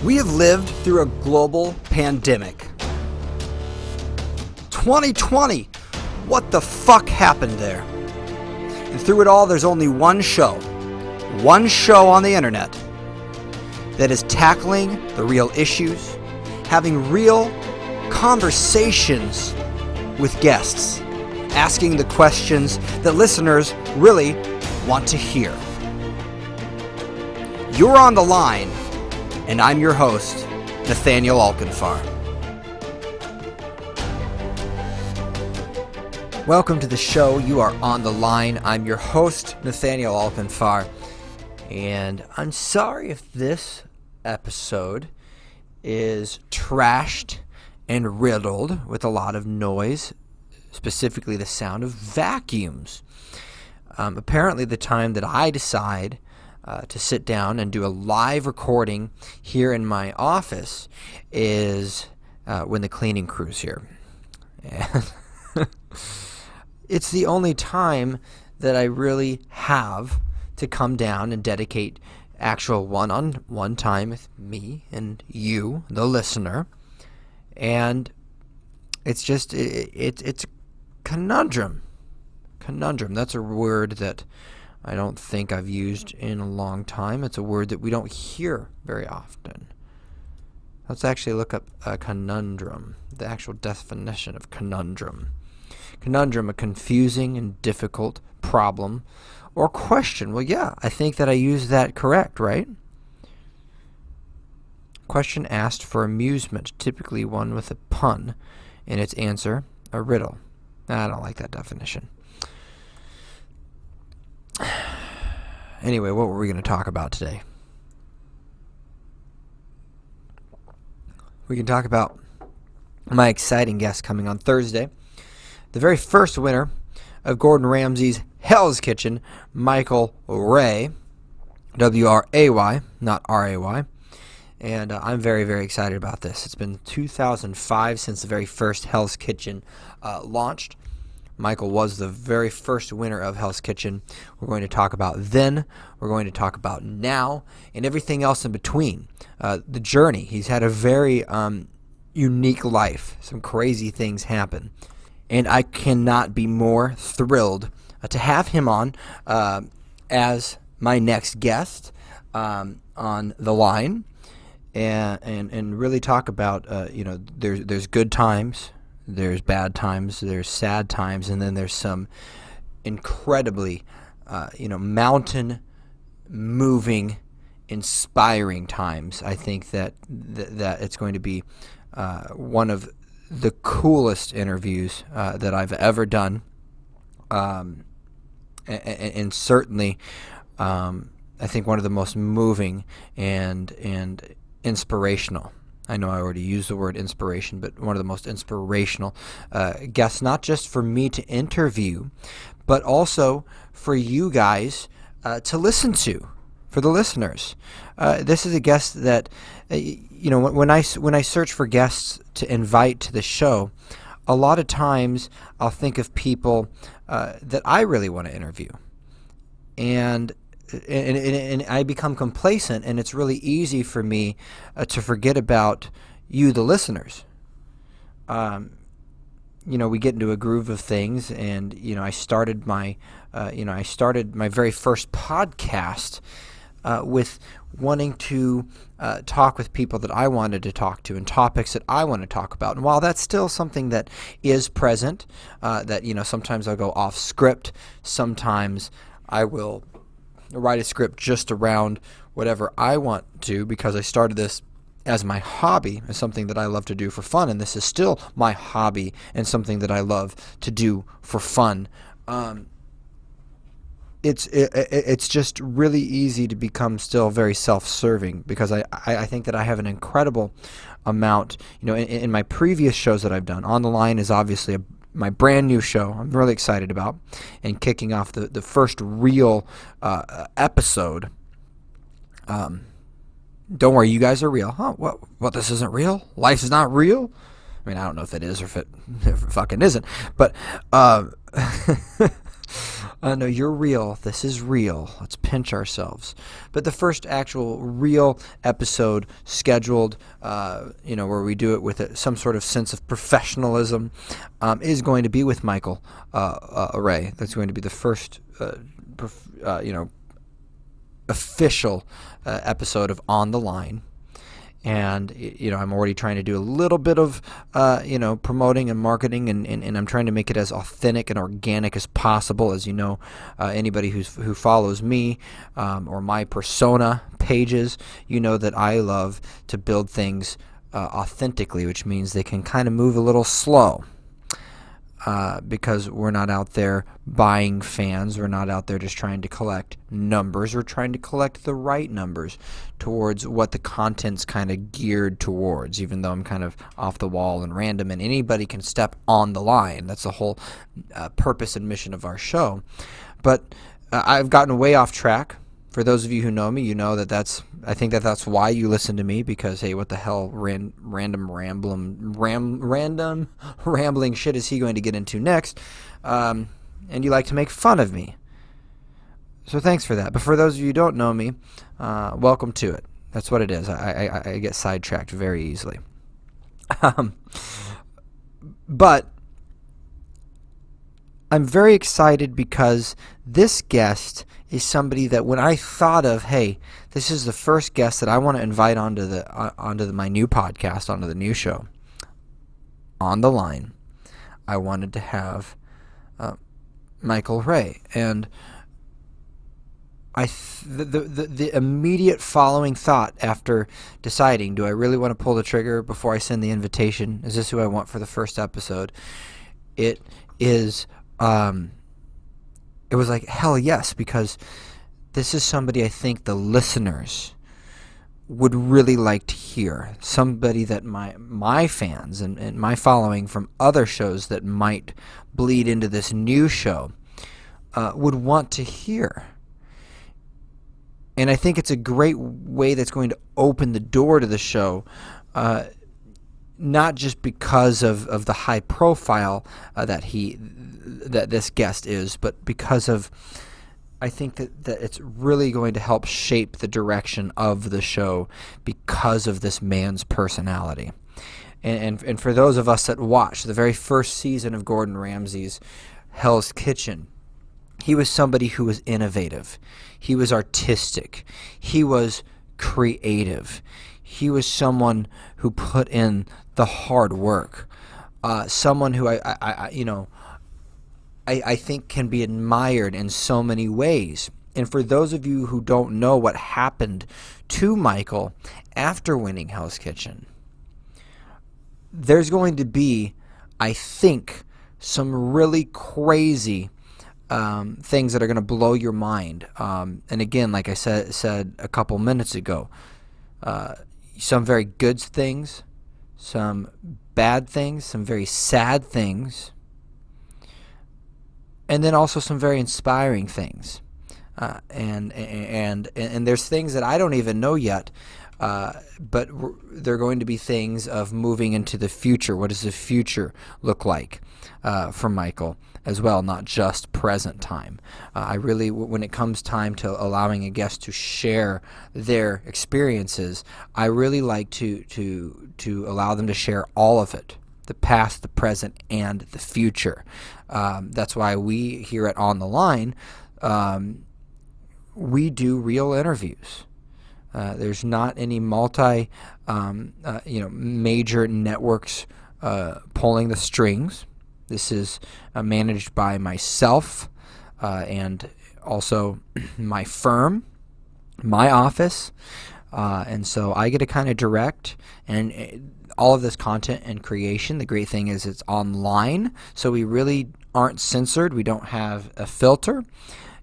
We have lived through a global pandemic. 2020, what the fuck happened there? And through it all, there's only one show on the internet that is tackling the real issues, having real conversations with guests, asking the questions that listeners really want to hear. You're on the line, and I'm your host, Nathaniel Alkenfar. Welcome to the show. You are on the line. I'm your host, Nathaniel Alkenfar, and I'm sorry if this episode is trashed and riddled with a lot of noise, specifically the sound of vacuums. Apparently, the time that I decide to sit down and do a live recording here in my office is when the cleaning crew's here. And it's the only time that I really have to come down and dedicate actual one-on-one time with me and you, the listener. And it's just, it's a conundrum. Conundrum, that's a word that I don't think I've used in a long time. It's a word that we don't hear very often. Let's actually look up a conundrum, the actual definition of conundrum. Conundrum, a confusing and difficult problem or question. Well, yeah, I think that I used that correct, right? Question asked for amusement, typically one with a pun, and its answer, a riddle. I don't like that definition. Anyway, what were we going to talk about today? We can talk about my exciting guest coming on Thursday. The very first winner of Gordon Ramsay's Hell's Kitchen, Michael Ray, W-R-A-Y, not R-A-Y. And I'm very, very excited about this. It's been 2005 since the very first Hell's Kitchen launched. Michael was the very first winner of Hell's Kitchen. We're going to talk about then, we're going to talk about now, and everything else in between. The journey. He's had a very unique life. Some crazy things happen. And I cannot be more thrilled to have him on as my next guest on the line and really talk about, there's good times. There's bad times, there's sad times, and then there's some incredibly, mountain-moving, inspiring times. I think that it's going to be one of the coolest interviews that I've ever done, and certainly, I think one of the most moving and inspirational. I know I already used the word inspiration, but one of the most inspirational guests, not just for me to interview, but also for you guys to listen to, for the listeners. This is a guest that, when I search for guests to invite to the show, a lot of times I'll think of people that I really want to interview. And I become complacent, and it's really easy for me to forget about you, the listeners. We get into a groove of things, and I started my very first podcast with wanting to talk with people that I wanted to talk to and topics that I want to talk about. And while that's still something that is present, that sometimes I'll go off script, sometimes I will write a script just around whatever I want to, because I started this as my hobby, as something that I love to do for fun, and this is still my hobby and something that I love to do for fun. It's just really easy to become still very self-serving, because I think that I have an incredible amount, in my previous shows that I've done. On the Line is obviously my brand new show I'm really excited about, and kicking off the first real episode. Don't worry, you guys are real. Huh? What, this isn't real? Life is not real? I mean, I don't know if it is or if it fucking isn't. But No, you're real. This is real. Let's pinch ourselves. But the first actual real episode scheduled, where we do it with some sort of sense of professionalism, is going to be with Michael Ray. That's going to be the first, official episode of On the Line. And, I'm already trying to do a little bit of, promoting and marketing, and I'm trying to make it as authentic and organic as possible. As you know, anybody who follows me or my persona pages, you know that I love to build things authentically, which means they can kind of move a little slow. Because we're not out there buying fans. We're not out there just trying to collect numbers. We're trying to collect the right numbers towards what the content's kind of geared towards, even though I'm kind of off the wall and random, and anybody can step on the line. That's the whole purpose and mission of our show. But I've gotten way off track. For those of you who know me, you know I think that's why you listen to me, because, hey, what the hell random rambling shit is he going to get into next? And you like to make fun of me. So thanks for that. But for those of you who don't know me, welcome to it. That's what it is. I get sidetracked very easily. But I'm very excited because this guest is somebody that when I thought of, hey, this is the first guest that I want to invite onto my new podcast, onto the new show, On the Line, I wanted to have Michael Ray. And the immediate following thought after deciding, do I really want to pull the trigger before I send the invitation? Is this who I want for the first episode? It is... it was like, hell yes, because this is somebody I think the listeners would really like to hear. Somebody that my fans and my following from other shows that might bleed into this new show would want to hear. And I think it's a great way that's going to open the door to the show, not just because of the high profile that this guest is, but because of, I think that it's really going to help shape the direction of the show because of this man's personality. And for those of us that watched the very first season of Gordon Ramsay's Hell's Kitchen, he was somebody who was innovative. He was artistic. He was creative. He was someone who put in the hard work. Someone who I think can be admired in so many ways. And for those of you who don't know what happened to Michael after winning Hell's Kitchen, there's going to be, I think, some really crazy things that are going to blow your mind. And again, like I said a couple minutes ago, some very good things, some bad things, some very sad things, and then also some very inspiring things. And there's things that I don't even know yet, but they're going to be things of moving into the future. What does the future look like for Michael as well, not just present time? I really, when it comes time to allowing a guest to share their experiences, I really like to allow them to share all of it. The past, the present, and the future. That's why we here at On the Line, we do real interviews. There's not any major networks pulling the strings. This is managed by myself and also my firm, my office, and so I get to kind of direct and all of this content and creation. The great thing is it's online, so we really aren't censored. We don't have a filter.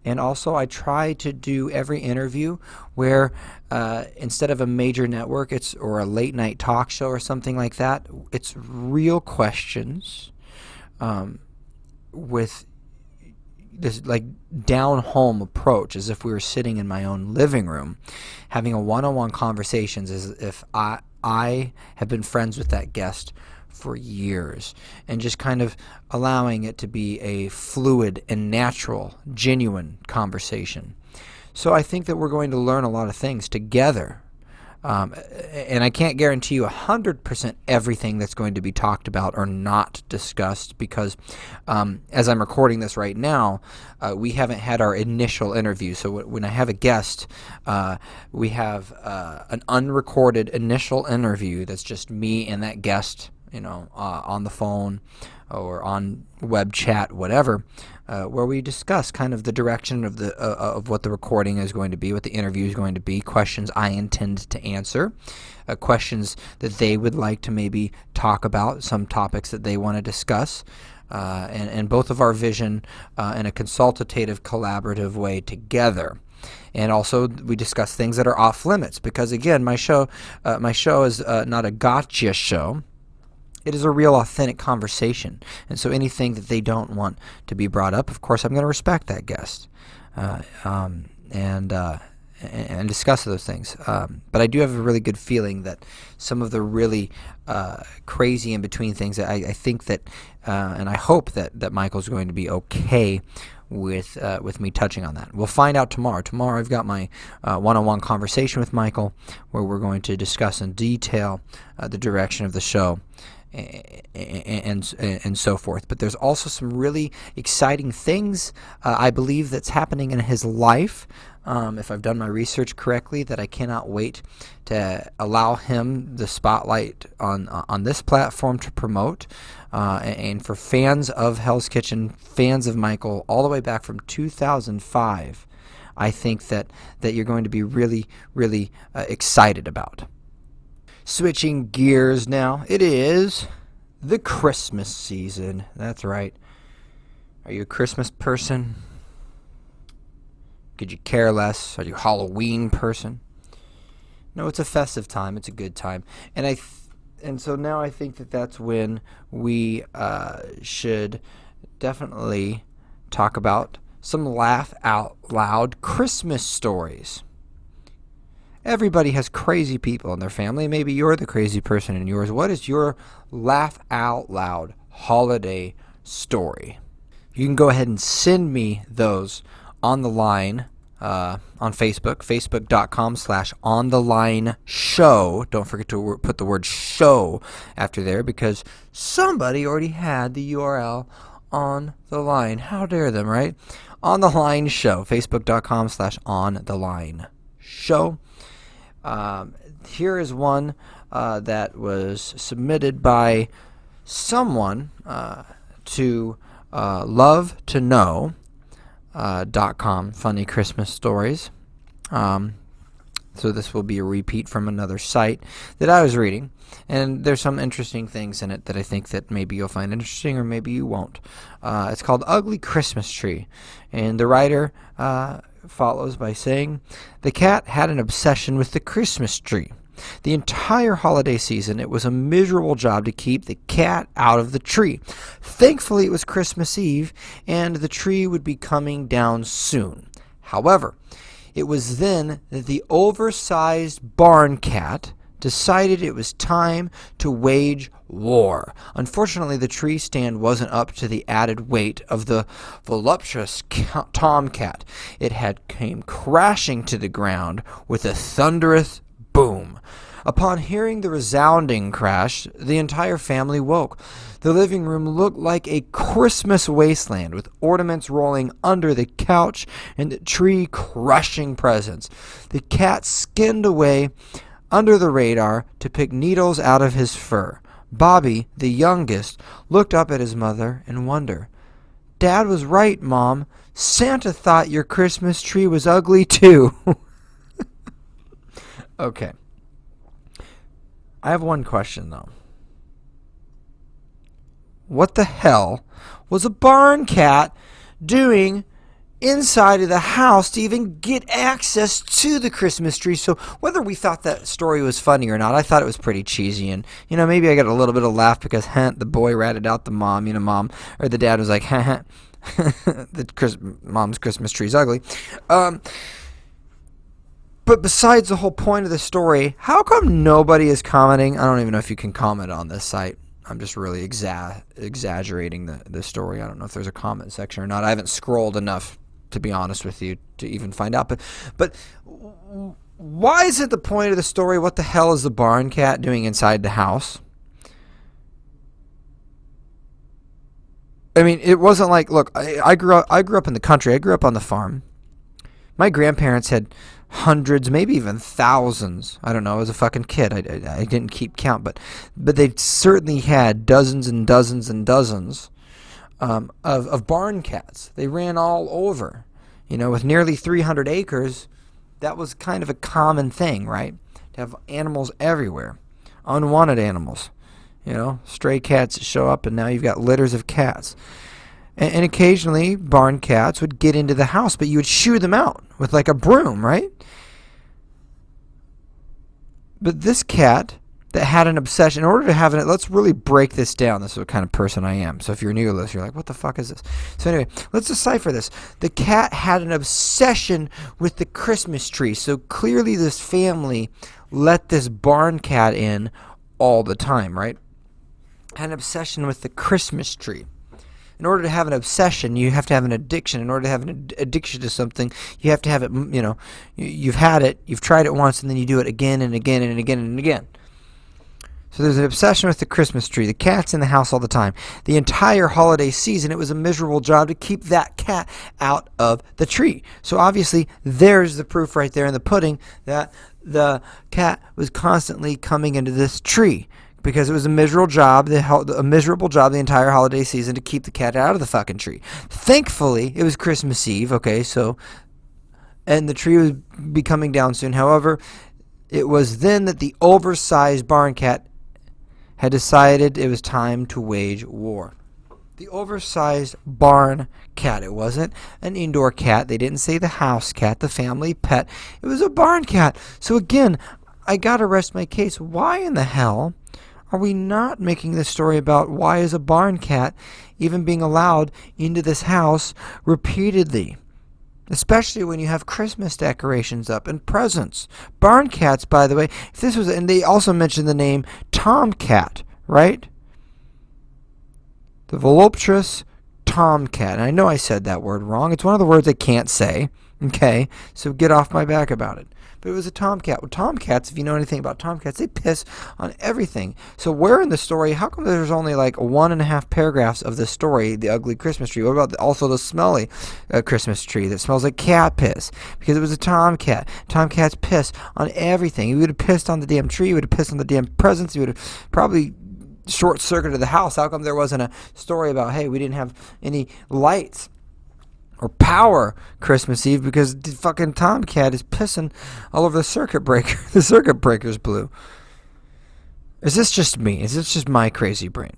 And also I try to do every interview where instead of a major network or a late night talk show or something like that, it's real questions with this like down home approach, as if we were sitting in my own living room, having a one-on-one conversations as if I have been friends with that guest for years, and just kind of allowing it to be a fluid and natural, genuine conversation. So I think that we're going to learn a lot of things together. And I can't guarantee you 100% everything that's going to be talked about or not discussed, because as I'm recording this right now, we haven't had our initial interview. So when I have a guest, we have an unrecorded initial interview that's just me and that guest, on the phone or on web chat, whatever, where we discuss kind of the direction of what the recording is going to be, what the interview is going to be, questions I intend to answer, questions that they would like to maybe talk about, some topics that they want to discuss, and both of our vision in a consultative, collaborative way together. And also, we discuss things that are off limits, because again, my show is not a gotcha show. It is a real, authentic conversation. And so anything that they don't want to be brought up, of course, I'm going to respect that guest and discuss those things. But I do have a really good feeling that some of the really crazy in-between things, I think that, and I hope that Michael's going to be okay with me touching on that. We'll find out tomorrow. Tomorrow I've got my one-on-one conversation with Michael, where we're going to discuss in detail the direction of the show and so forth. But there's also some really exciting things I believe that's happening in his life, if I've done my research correctly, that I cannot wait to allow him the spotlight on this platform to promote. And for fans of Hell's Kitchen, fans of Michael, all the way back from 2005, I think that you're going to be really, really excited about. Switching gears now, it is the Christmas season. That's right. Are you a Christmas person? Could you care less? Are you a Halloween person? No, it's a festive time. It's a good time. And so now I think that that's when we should definitely talk about some laugh out loud Christmas stories. Everybody has crazy people in their family. Maybe you're the crazy person in yours. What is your laugh out loud holiday story? You can go ahead and send me those on the line on Facebook, facebook.com/onthelines show. Don't forget to put the word show after there, because somebody already had the URL on the line. How dare them, right? On the Line Show, facebook.com/onthelines show. Here is one that was submitted by someone to lovetoknow.com, funny Christmas stories. So this will be a repeat from another site that I was reading, and there's some interesting things in it that I think that maybe you'll find interesting or maybe you won't. It's called Ugly Christmas Tree, and the writer follows by saying, the cat had an obsession with the Christmas tree. The entire holiday season, it was a miserable job to keep the cat out of the tree. Thankfully, it was Christmas Eve, and the tree would be coming down soon. However, it was then that the oversized barn cat decided it was time to wage war. Unfortunately, the tree stand wasn't up to the added weight of the voluptuous tomcat. It had came crashing to the ground with a thunderous boom. Upon hearing the resounding crash, the entire family woke. The living room looked like a Christmas wasteland, with ornaments rolling under the couch and the tree crushing presents. The cat skinned away under the radar to pick needles out of his fur. Bobby, the youngest, looked up at his mother in wonder. Dad was right, Mom. Santa thought your Christmas tree was ugly, too. Okay. I have one question, though. What the hell was a barn cat doing inside of the house to even get access to the Christmas tree? So whether we thought that story was funny or not, I thought it was pretty cheesy. And, maybe I got a little bit of laugh because the boy ratted out the mom, mom, or the dad was like, Mom's Christmas tree is ugly. But besides the whole point of the story, how come nobody is commenting? I don't even know if you can comment on this site. I'm just really exaggerating the story. I don't know if there's a comment section or not. I haven't scrolled enough, to be honest with you, to even find out. But why is it the point of the story? What the hell is the barn cat doing inside the house? I mean, it wasn't like, look, I grew up in the country. I grew up on the farm. My grandparents had hundreds, maybe even thousands. I don't know. I was a fucking kid. I didn't keep count, but they certainly had dozens and dozens and dozens of barn cats. They ran all over. With nearly 300 acres, that was kind of a common thing, right? To have animals everywhere, unwanted animals. Stray cats show up, and now you've got litters of cats. And occasionally, barn cats would get into the house, but you would shoo them out with like a broom, right? But this cat that had an obsession, in order to have let's really break this down. This is what kind of person I am. So if you're new to this, you're like, what the fuck is this? So anyway, let's decipher this. The cat had an obsession with the Christmas tree. So clearly this family let this barn cat in all the time, right? Had an obsession with the Christmas tree. In order to have an obsession, you have to have an addiction. In order to have an addiction to something, you have to have it, you've had it, you've tried it once, and then you do it again and again and again and again. So there's an obsession with the Christmas tree. The cat's in the house all the time. The entire holiday season, it was a miserable job to keep that cat out of the tree. So obviously, there's the proof right there in the pudding that the cat was constantly coming into this tree. Because it was a miserable job the entire holiday season to keep the cat out of the fucking tree. Thankfully, it was Christmas Eve, okay, and the tree would be coming down soon. However, it was then that the oversized barn cat had decided it was time to wage war. The oversized barn cat. It wasn't an indoor cat. They didn't say the house cat, the family pet. It was a barn cat. So again, I gotta rest my case. Why in the hell are we not making this story about why is a barn cat even being allowed into this house repeatedly? Especially when you have Christmas decorations up and presents. Barn cats, by the way, and they also mentioned the name tomcat, right? The voluptuous tomcat. And I know I said that word wrong. It's one of the words I can't say. Okay, so get off my back about it. But it was a tomcat. Well, tomcats, if you know anything about tomcats, they piss on everything. So where in the story, how come there's only like 1.5 paragraphs of the story, the ugly Christmas tree? What about also the smelly Christmas tree that smells like cat piss? Because it was a tomcat. Tomcats piss on everything. He would have pissed on the damn tree. He would have pissed on the damn presents. He would have probably short-circuited the house. How come there wasn't a story about, hey, we didn't have any lights or power Christmas Eve because the fucking tomcat is pissing all over the circuit breaker. The circuit breaker's blue. Is this just me? Is this just my crazy brain?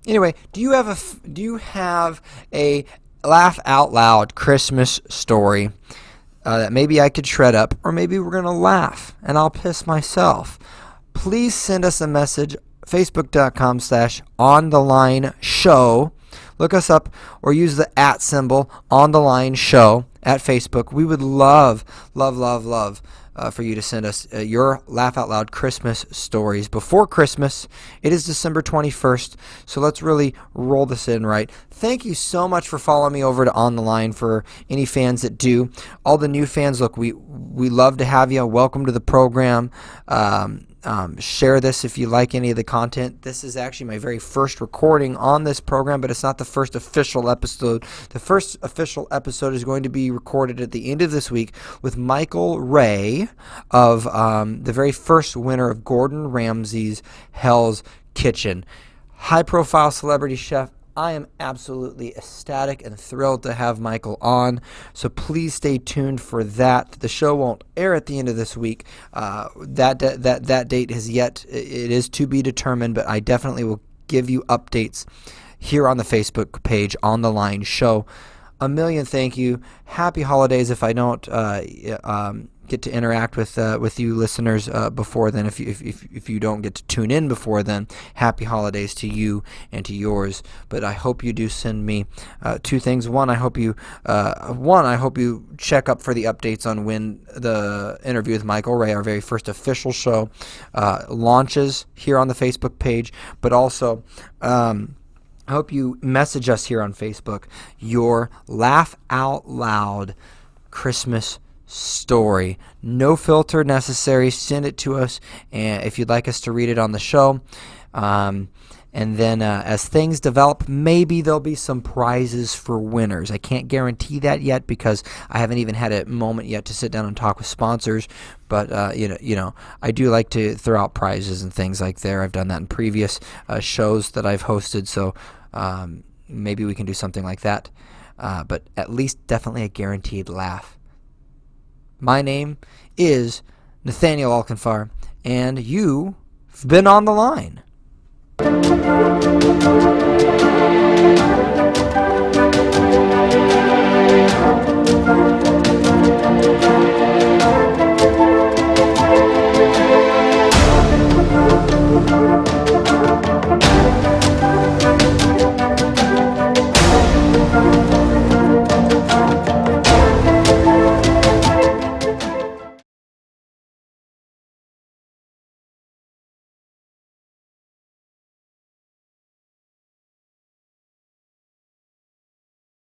Anyway, do you have a laugh out loud Christmas story that maybe I could shred up, or maybe we're gonna laugh and I'll piss myself? Please send us a message. Facebook.com/onthelines.show. Look us up or use the @ symbol on the line show at Facebook. We would love for you to send us your laugh out loud Christmas stories before Christmas. It is December 21st, so let's really roll this in right. Thank you so much for following me over to On the Line. For any fans that do, all the new fans, look, we love to have you. Welcome to the program. Share this if you like any of the content. This is actually my very first recording on this program, but it's not the first official episode. The first official episode is going to be recorded at the end of this week with Michael Ray of the very first winner of Gordon Ramsay's Hell's Kitchen. High-profile celebrity chef. I am absolutely ecstatic and thrilled to have Michael on, so please stay tuned for that. The show won't air at the end of this week. That date is it is to be determined, but I definitely will give you updates here on the Facebook page, On the Line Show. A million thank you. Happy holidays if I don't get to interact with you listeners before then. If you don't get to tune in before then, happy holidays to you and to yours. But I hope you do send me two things. One, I hope you check up for the updates on when the interview with Michael Ray, our very first official show, launches here on the Facebook page. But also, I hope you message us here on Facebook your laugh out loud Christmas story. No filter necessary. Send it to us, and if you'd like us to read it on the show. And then as things develop, maybe there'll be some prizes for winners. I can't guarantee that yet because I haven't even had a moment yet to sit down and talk with sponsors. But I do like to throw out prizes and things like that. I've done that in previous shows that I've hosted. So maybe we can do something like that. But at least definitely a guaranteed laugh. My name is Nathaniel Alcanfar, and you've been on the line.